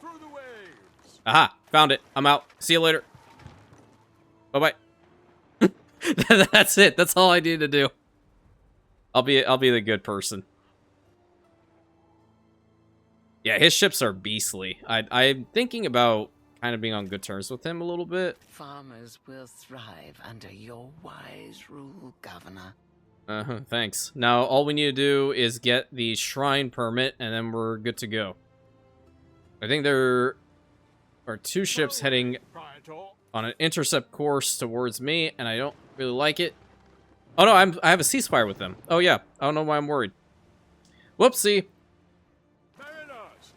Through the waves. Aha! Found it. I'm out. See you later. Bye-bye. That's it. That's all I need to do. I'll be the good person. Yeah, his ships are beastly. I'm thinking about kind of being on good terms with him a little bit. Farmers will thrive under your wise rule, Governor. Thanks. Now, all we need to do is get the shrine permit, and then we're good to go. I think there are 2 ships heading on an intercept course towards me, and I don't really like it. Oh no, I have a ceasefire with them. Oh yeah, I don't know why I'm worried. Whoopsie. Mariners,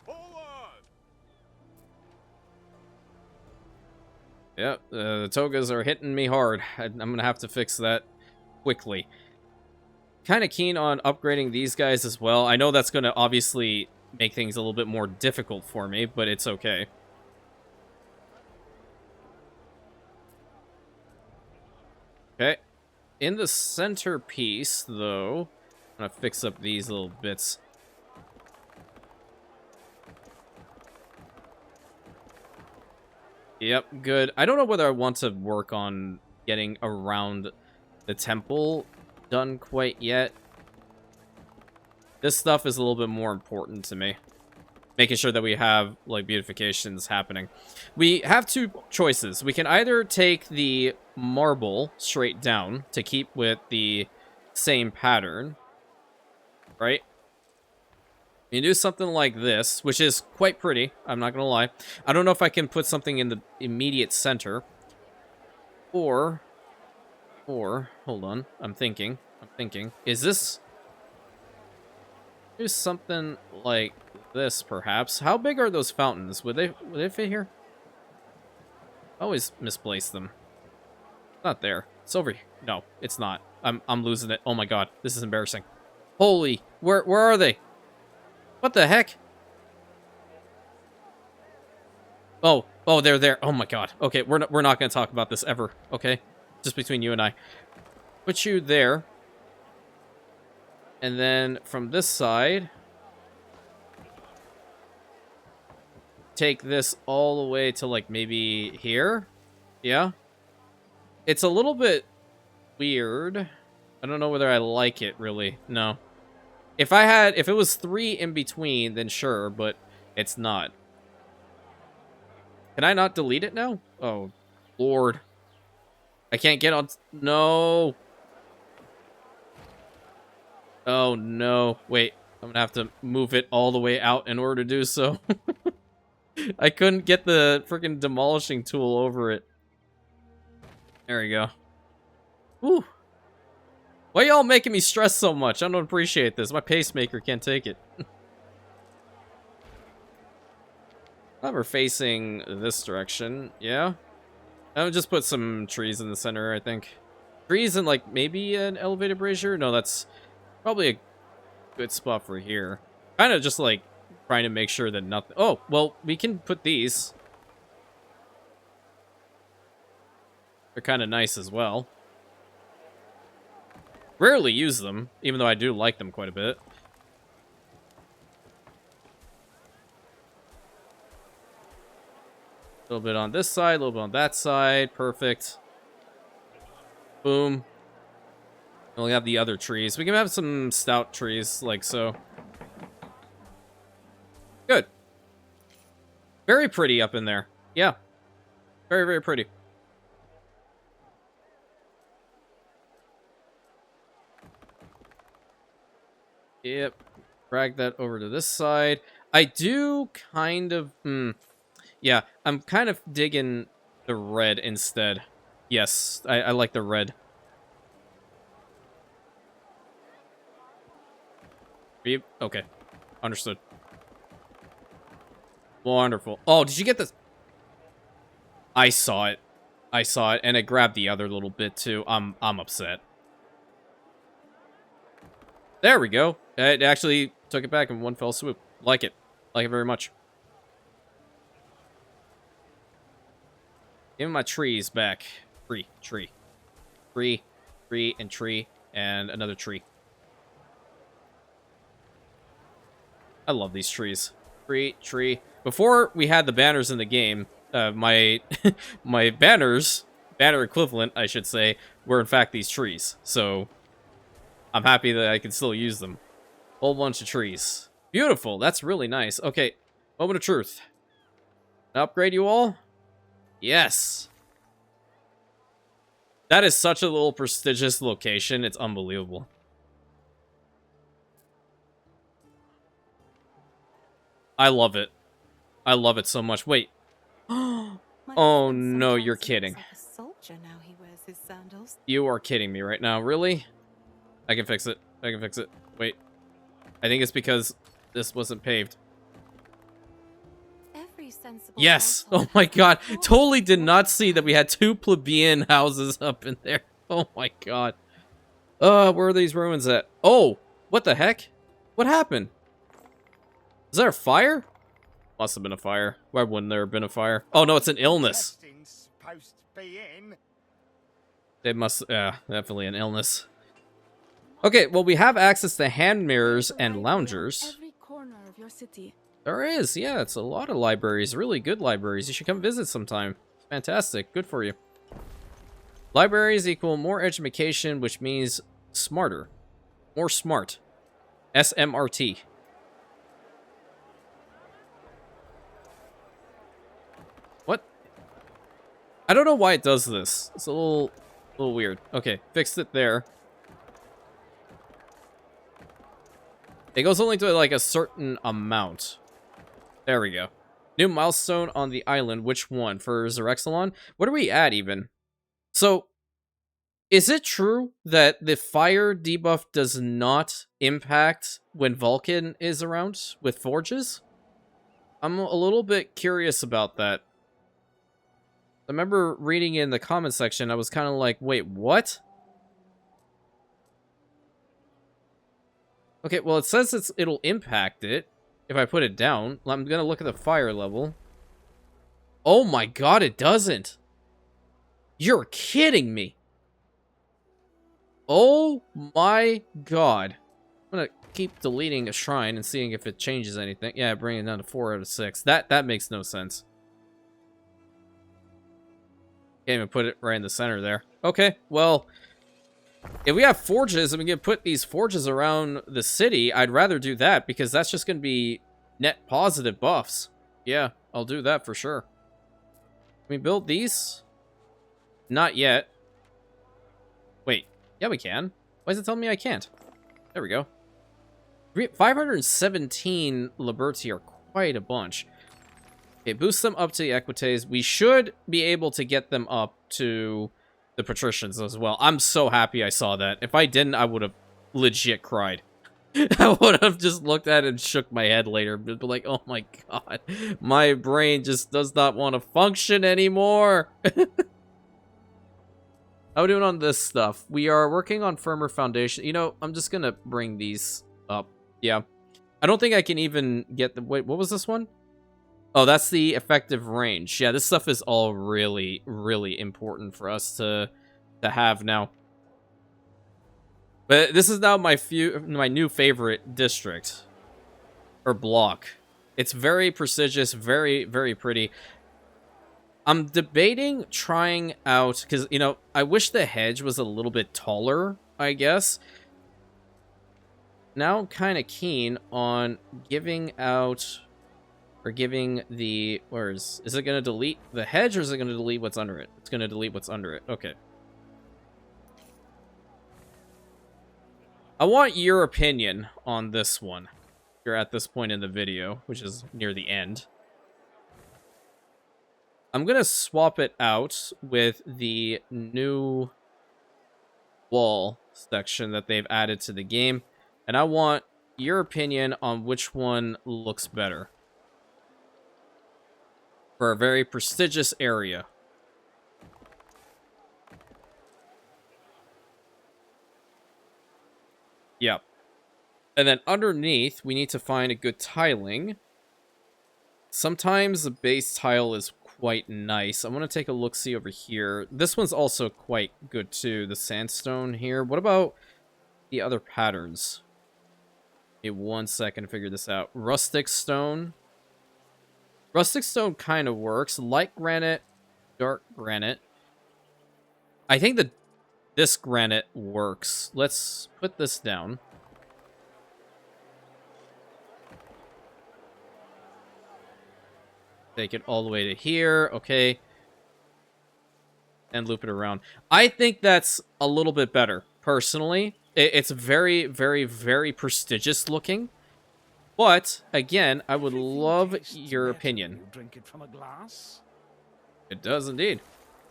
hold on. Yep, the togas are hitting me hard. I'm gonna have to fix that quickly. Kind of keen on upgrading these guys as well. I know that's gonna obviously make things a little bit more difficult for me, but it's okay. Okay. In the centerpiece, though, I'm gonna fix up these little bits. Yep, good. I don't know whether I want to work on getting around the temple done quite yet. This stuff is a little bit more important to me. Making sure that we have, like, beautifications happening. We have 2 choices. We can either take the marble straight down to keep with the same pattern, right? You do something like this, which is quite pretty, I'm not gonna lie. I don't know if I can put something in the immediate center. Or, hold on, I'm thinking. Is this... Do something like this, perhaps. How big are those fountains? Would they fit here? I always misplace them. Not there. It's over here. No, it's not. I'm losing it. Oh my god, this is embarrassing. Holy, where are they? What the heck? Oh, they're there. Oh my god. Okay, we're not gonna talk about this ever. Okay, just between you and I. Put you there. And then from this side, take this all the way to like maybe here. Yeah. It's a little bit weird. I don't know whether I like it really. No. If it was 3 in between, then sure, but it's not. Can I not delete it now? Oh, Lord. I can't get on. No. Oh, no. Wait, I'm gonna have to move it all the way out in order to do so. I couldn't get the freaking demolishing tool over it. There we go. Whew. Why y'all making me stress so much? I don't appreciate this. My pacemaker can't take it. We're facing this direction. Yeah. I'll just put some trees in the center, I think. Trees and, like, maybe an elevated brazier? No, that's probably a good spot for here. Kind of just, like, trying to make sure that nothing... Oh, well, we can put these. They're kind of nice as well. Rarely use them, even though I do like them quite a bit. A little bit on this side, a little bit on that side. Perfect. Boom. And we have the other trees. We can have some stout trees, like so. Good. Very pretty up in there. Yeah. Very, very pretty. Yep. Drag that over to this side. I do kind of... yeah, I'm kind of digging the red instead. Yes, I like the red. Okay. Understood. Wonderful. Oh, did you get this? I saw it. I saw it, and it grabbed the other little bit too. I'm upset. There we go. It actually took it back in one fell swoop. Like it. Like it very much. Give me my trees back. Tree, tree. Tree, and another tree. I love these trees. Tree. Before we had the banners in the game, my my banner equivalent, I should say, were in fact these trees. So I'm happy that I can still use them. Whole bunch of trees. Beautiful. That's really nice. Okay, moment of truth. Upgrade you all? Yes. That is such a little prestigious location. It's unbelievable. I love it. I love it so much. Wait. Oh no, you're kidding. Like a soldier now he wears his sandals. You are kidding me right now. Really? I can fix it. I can fix it. Wait. I think it's because this wasn't paved. Yes! Oh my god. Totally did not see that we had two plebeian houses up in there. Oh my god. Where are these ruins at? Oh! What the heck? What happened? Is there a fire? Must have been a fire. Why wouldn't there have been a fire? Oh no, it's an illness. They must... yeah, definitely an illness. Okay, well we have access to hand mirrors and loungers. Every corner of your city. There is, yeah, it's a lot of libraries, really good libraries. You should come visit sometime. Fantastic, good for you. Libraries equal more education, which means smarter. More smart. SMRT. What? I don't know why it does this. It's a little weird. Okay, fixed it there. It goes only to like a certain amount. There we go. New milestone on the island. Which one? For Xerexalon? What are we at, even? So, is it true that the fire debuff does not impact when Vulcan is around with forges? I'm a little bit curious about that. I remember reading in the comment section, I was kind of like, wait, what? Okay, well, it says it'll impact it. If I put it down, I'm going to look at the fire level. Oh my god, it doesn't. You're kidding me. Oh my god. I'm going to keep deleting a shrine and seeing if it changes anything. Yeah, bring it down to 4 out of 6. That makes no sense. Can't even put it right in the center there. Okay, well... if we have forges and we can put these forges around the city, I'd rather do that because that's just going to be net positive buffs. Yeah, I'll do that for sure. Can we build these? Not yet. Wait, yeah we can. Why is it telling me I can't? There we go. 517 Liberty are quite a bunch. Okay, boost them up to the Equites. We should be able to get them up to the patricians as well. I'm so happy I saw that. If I didn't, I would have legit cried. I would have just looked at it and shook my head later, but be like, oh my god, my brain just does not want to function anymore. How are we doing on this stuff? We are working on firmer foundation. You know, I'm just gonna bring these up. Yeah. I don't think I can even get the... Wait, what was this one? Oh, that's the effective range. Yeah, this stuff is all really, really important for us to have now. But this is now my new favorite district. Or block. It's very prestigious, very, very pretty. I'm debating trying out... Because, you know, I wish the hedge was a little bit taller, I guess. Now I'm kind of keen on giving out... Or giving the... Where is it going to delete the hedge, or is it going to delete what's under it? It's going to delete what's under it. Okay. I want your opinion on this one. If you're at this point in the video, which is near the end. I'm going to swap it out with the new wall section that they've added to the game. And I want your opinion on which one looks better. For a very prestigious area. Yep. And then underneath, we need to find a good tiling. Sometimes the base tile is quite nice. I want to take a look-see over here. This one's also quite good too, the sandstone here. What about the other patterns? Give me 1 second to figure this out. Rustic stone. Rustic stone kind of works. Light granite, dark granite. I think this granite works. Let's put this down. Take it all the way to here. Okay. And loop it around. I think that's a little bit better, personally. It's very, very, very prestigious looking. But, again, I would love your opinion. Drink it from a glass? It does indeed.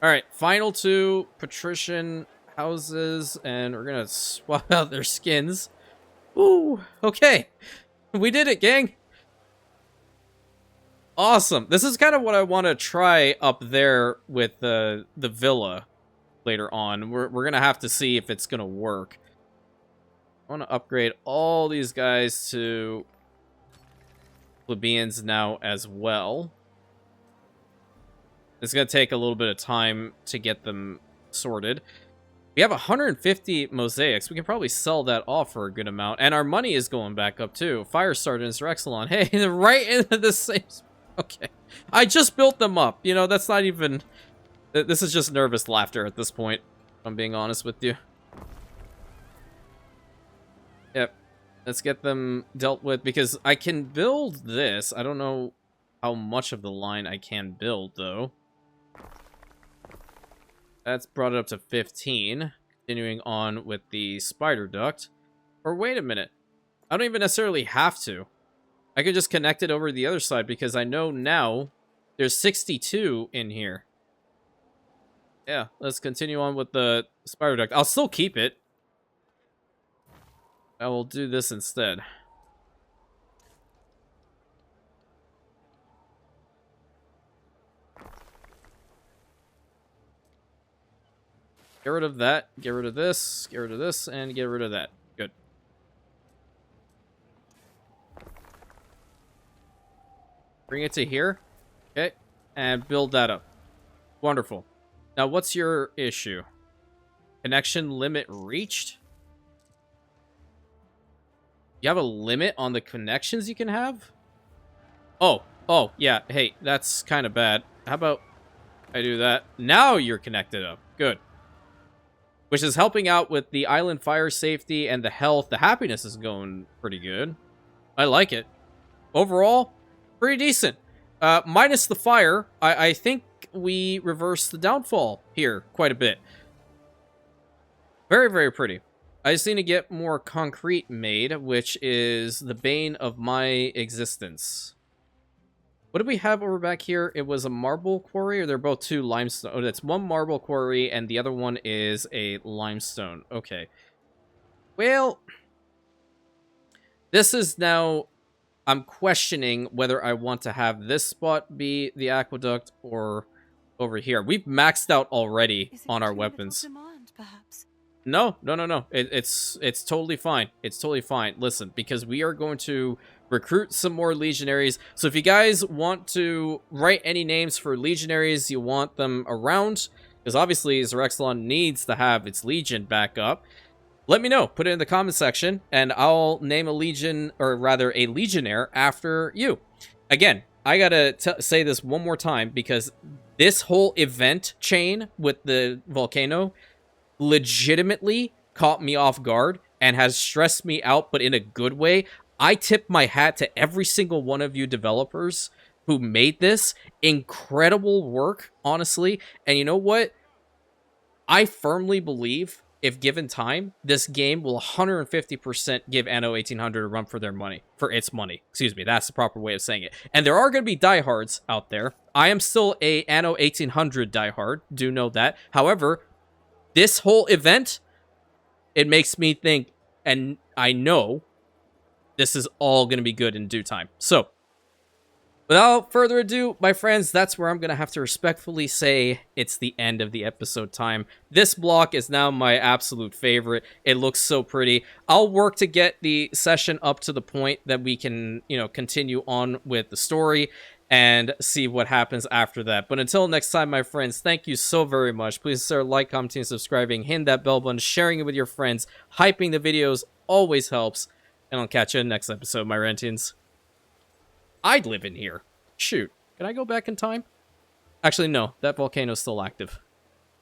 Alright, final two patrician houses, and we're gonna swap out their skins. Ooh, okay. We did it, gang. Awesome. This is kind of what I want to try up there with the villa later on. We're gonna have to see if it's gonna work. I want to upgrade all these guys to plebeians now as well. It's going to take a little bit of time to get them sorted. We have 150 mosaics. We can probably sell that off for a good amount. And our money is going back up too. Firestarter and Rexelon. Hey, right into the same... Okay. I just built them up. You know, that's not even... This is just nervous laughter at this point, if I'm being honest with you. Yep. Let's get them dealt with, because I can build this. I don't know how much of the line I can build, though. That's brought it up to 15. Continuing on with the spider duct. Or wait a minute. I don't even necessarily have to. I could just connect it over to the other side, because I know now there's 62 in here. Yeah, let's continue on with the spider duct. I'll still keep it. I will do this instead. Get rid of that, get rid of this, get rid of this, and get rid of that. Good. Bring it to here. Okay. And build that up. Wonderful. Now, what's your issue? Connection limit reached? You have a limit on the connections you can have? Oh, yeah. Hey, that's kind of bad. How about I do that? Now you're connected up. Good. Which is helping out with the island fire safety and the health. The happiness is going pretty good. I like it. Overall, pretty decent. Minus the fire, I think we reversed the downfall here quite a bit. Very, very pretty. I just need to get more concrete made, which is the bane of my existence. What did we have over back here? It was a marble quarry, or they're both two limestone? Oh, that's one marble quarry, and the other one is a limestone. Okay. Well, this is now... I'm questioning whether I want to have this spot be the aqueduct or over here. We've maxed out already on our weapons. Demand, perhaps? No. It's totally fine. It's totally fine. Listen, because we are going to recruit some more legionaries. So if you guys want to write any names for legionaries you want them around, because obviously Zerexlon needs to have its legion back up, let me know. Put it in the comment section, and I'll name a legion, or rather a legionnaire, after you. Again, I gotta say this one more time, because this whole event chain with the volcano legitimately caught me off guard and has stressed me out, but in a good way. I tip my hat to every single one of you developers who made this. Incredible work, honestly. And you know what? I firmly believe, if given time, this game will 150% give Anno 1800 a run for their money. For its money. Excuse me, that's the proper way of saying it. And there are going to be diehards out there. I am still a Anno 1800 diehard. Do know that. However, this whole event, it makes me think, and I know, this is all going to be good in due time. So, without further ado, my friends, that's where I'm going to have to respectfully say it's the end of the episode time. This block is now my absolute favorite. It looks so pretty. I'll work to get the session up to the point that we can, continue on with the story and see what happens after that. But until next time, my friends, thank you so very much. Please consider like, commenting, subscribing, hitting that bell button, sharing it with your friends. Hyping the videos always helps. And I'll catch you in the next episode, my Rantians. I'd live in here. Shoot. Can I go back in time? Actually, no. That volcano's still active.